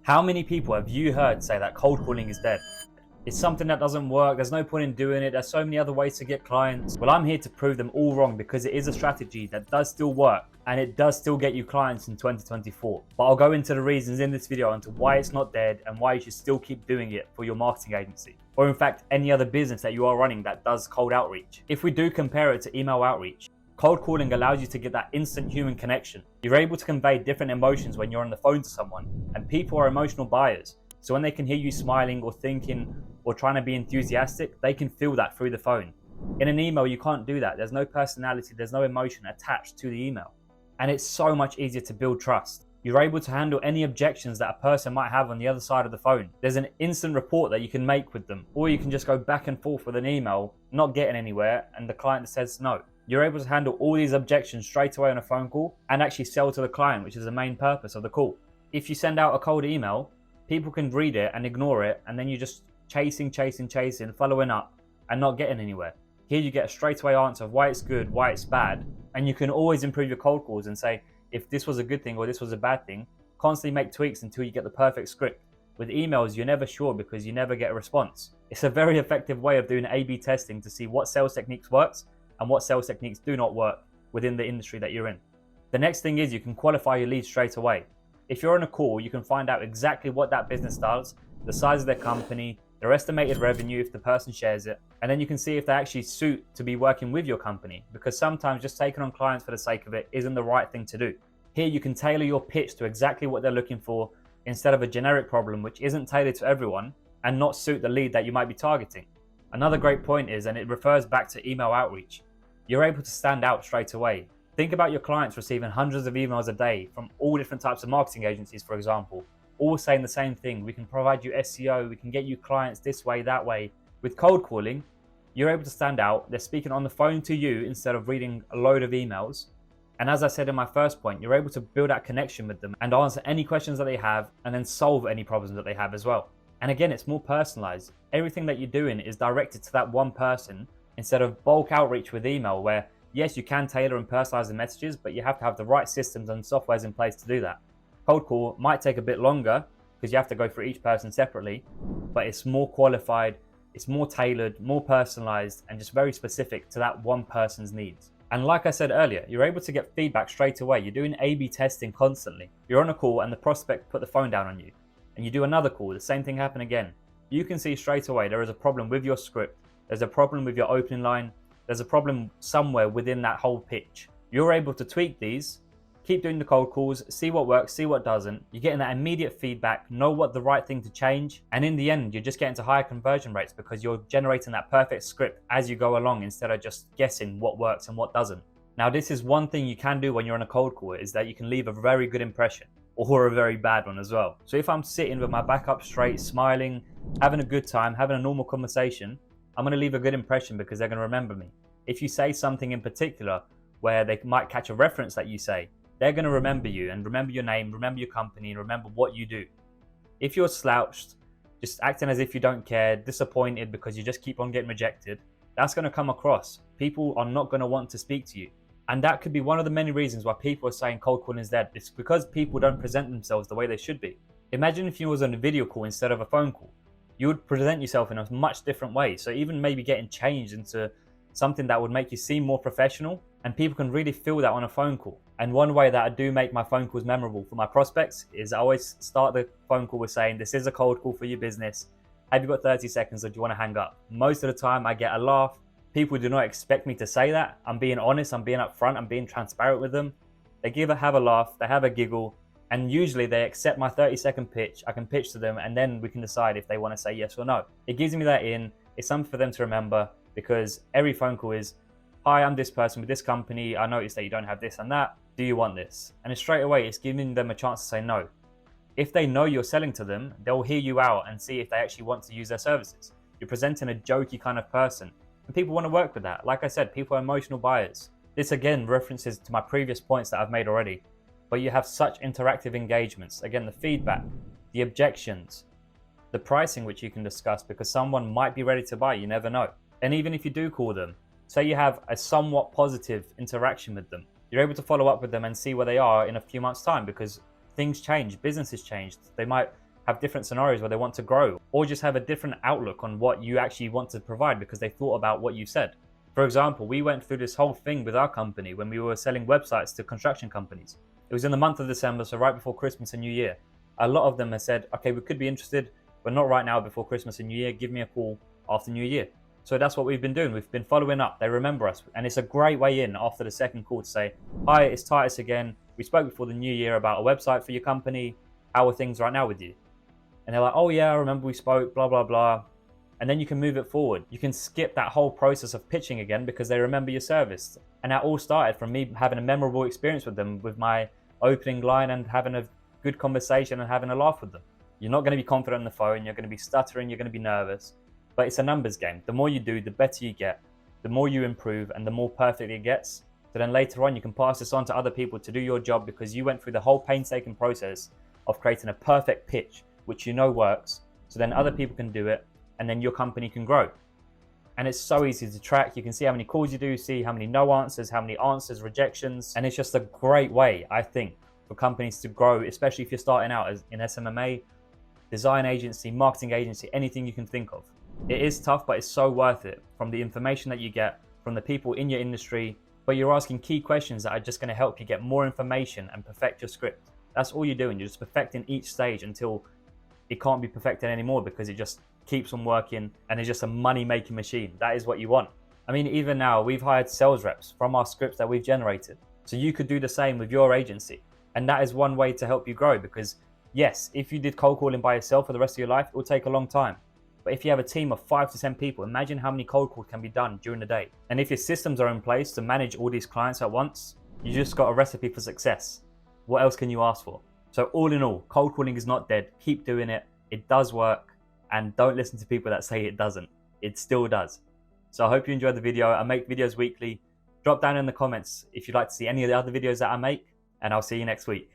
How many people have you heard say that cold calling is dead? It's something that doesn't work, there's no point in doing it, there's so many other ways to get clients. Well, I'm here to prove them all wrong because it is a strategy that does still work and it does still get you clients in 2024. But I'll go into the reasons in this video into why it's not dead and why you should still keep doing it for your marketing agency. Or in fact, any other business that you are running that does cold outreach. If we do compare it to email outreach, cold calling allows you to get that instant human connection. You're able to convey different emotions when you're on the phone to someone, and people are emotional buyers. So when they can hear you smiling or thinking or trying to be enthusiastic, they can feel that through the phone. In an email, you can't do that. There's no personality, there's no emotion attached to the email. And it's so much easier to build trust. You're able to handle any objections that a person might have on the other side of the phone. There's an instant report that you can make with them, or you can just go back and forth with an email, not getting anywhere, and the client says no. You're able to handle all these objections straight away on a phone call and actually sell to the client, which is the main purpose of the call. If you send out a cold email, people can read it and ignore it, and then you're just chasing, following up and not getting anywhere. Here you get a straight away answer of why it's good, why it's bad, and you can always improve your cold calls and say, if this was a good thing or this was a bad thing, constantly make tweaks until you get the perfect script. With emails, you're never sure because you never get a response. It's a very effective way of doing A/B testing to see what sales techniques works and what sales techniques do not work within the industry that you're in. The next thing is you can qualify your leads straight away. If you're on a call, you can find out exactly what that business does, the size of their company, their estimated revenue if the person shares it, and then you can see if they actually suit to be working with your company, because sometimes just taking on clients for the sake of it isn't the right thing to do. Here you can tailor your pitch to exactly what they're looking for instead of a generic problem which isn't tailored to everyone and not suit the lead that you might be targeting. Another great point is, and it refers back to email outreach, you're able to stand out straight away. Think about your clients receiving hundreds of emails a day from all different types of marketing agencies, for example, all saying the same thing. We can provide you SEO, we can get you clients this way, that way. With cold calling, you're able to stand out. They're speaking on the phone to you instead of reading a load of emails. And as I said in my first point, you're able to build that connection with them and answer any questions that they have and then solve any problems that they have as well. And again, it's more personalized. Everything that you're doing is directed to that one person instead of bulk outreach with email where, yes, you can tailor and personalize the messages, but you have to have the right systems and softwares in place to do that. Cold call might take a bit longer because you have to go for each person separately, but it's more qualified, it's more tailored, more personalized, and just very specific to that one person's needs. And like I said earlier, you're able to get feedback straight away. You're doing A/B testing constantly. You're on a call and the prospect put the phone down on you, and you do another call, the same thing happen again. You can see straight away there is a problem with your script, there's a problem with your opening line, there's a problem somewhere within that whole pitch. You're able to tweak these, keep doing the cold calls, see what works, see what doesn't. You're getting that immediate feedback, know what the right thing to change. And in the end, you're just getting to higher conversion rates because you're generating that perfect script as you go along instead of just guessing what works and what doesn't. Now, this is one thing you can do when you're on a cold call is that you can leave a very good impression or a very bad one as well. So if I'm sitting with my back up straight, smiling, having a good time, having a normal conversation, I'm going to leave a good impression because they're going to remember me. If you say something in particular where they might catch a reference that you say, they're going to remember you and remember your name, remember your company, and remember what you do. If you're slouched, just acting as if you don't care, disappointed because you just keep on getting rejected, that's going to come across. People are not going to want to speak to you. And that could be one of the many reasons why people are saying cold calling is dead. It's because people don't present themselves the way they should be. Imagine if you was on a video call instead of a phone call. You would present yourself in a much different way. So even maybe getting changed into something that would make you seem more professional, and people can really feel that on a phone call. And one way that I do make my phone calls memorable for my prospects is I always start the phone call with saying, this is a cold call for your business. Have you got 30 seconds or do you want to hang up? Most of the time I get a laugh. People do not expect me to say that. I'm being honest, I'm being upfront, I'm being transparent with them. They have a laugh, they have a giggle, and usually they accept my 30-second pitch. I can pitch to them and then we can decide if they want to say yes or no. It gives me that in, it's something for them to remember because every phone call is, hi, I'm this person with this company. I noticed that you don't have this and that. Do you want this? And straight away, it's giving them a chance to say no. If they know you're selling to them, they'll hear you out and see if they actually want to use their services. You're presenting a jokey kind of person, and people want to work with that. Like I said, people are emotional buyers. This again references to my previous points that I've made already, but you have such interactive engagements. Again, the feedback, the objections, the pricing which you can discuss because someone might be ready to buy, you never know. And even if you do call them, say you have a somewhat positive interaction with them, you're able to follow up with them and see where they are in a few months' time because things change, businesses change. They might have different scenarios where they want to grow, or just have a different outlook on what you actually want to provide because they thought about what you said. For example, we went through this whole thing with our company when we were selling websites to construction companies. It was in the month of December, so right before Christmas and New Year. A lot of them have said, okay, we could be interested, but not right now before Christmas and New Year. Give me a call after New Year. So that's what we've been doing. We've been following up. They remember us. And it's a great way in after the second call to say, hi, it's Titus again. We spoke before the new year about a website for your company. How are things right now with you? And they're like, oh yeah, I remember we spoke, blah, blah, blah. And then you can move it forward. You can skip that whole process of pitching again because they remember your service. And that all started from me having a memorable experience with them with my opening line and having a good conversation and having a laugh with them. You're not going to be confident on the phone. You're going to be stuttering. You're going to be nervous. But it's a numbers game. The more you do, the better you get, the more you improve, and the more perfect it gets. So then later on, you can pass this on to other people to do your job because you went through the whole painstaking process of creating a perfect pitch, which you know works. So then other people can do it, and then your company can grow. And it's so easy to track. You can see how many calls you do, see how many no answers, how many answers, rejections. And it's just a great way, I think, for companies to grow, especially if you're starting out as in SMMA, design agency, marketing agency, anything you can think of. It is tough, but it's so worth it from the information that you get from the people in your industry, but you're asking key questions that are just going to help you get more information and perfect your script. That's all you're doing. You're just perfecting each stage until it can't be perfected anymore because it just keeps on working and it's just a money-making machine. That is what you want. I mean, even now, we've hired sales reps from our scripts that we've generated. So you could do the same with your agency. And that is one way to help you grow because, yes, if you did cold calling by yourself for the rest of your life, it will take a long time. But if you have a team of 5 to 10 people, imagine how many cold calls can be done during the day. And if your systems are in place to manage all these clients at once, you just got a recipe for success. What else can you ask for? So all in all, cold calling is not dead. Keep doing it. It does work. And don't listen to people that say it doesn't. It still does. So I hope you enjoyed the video. I make videos weekly. Drop down in the comments if you'd like to see any of the other videos that I make, and I'll see you next week.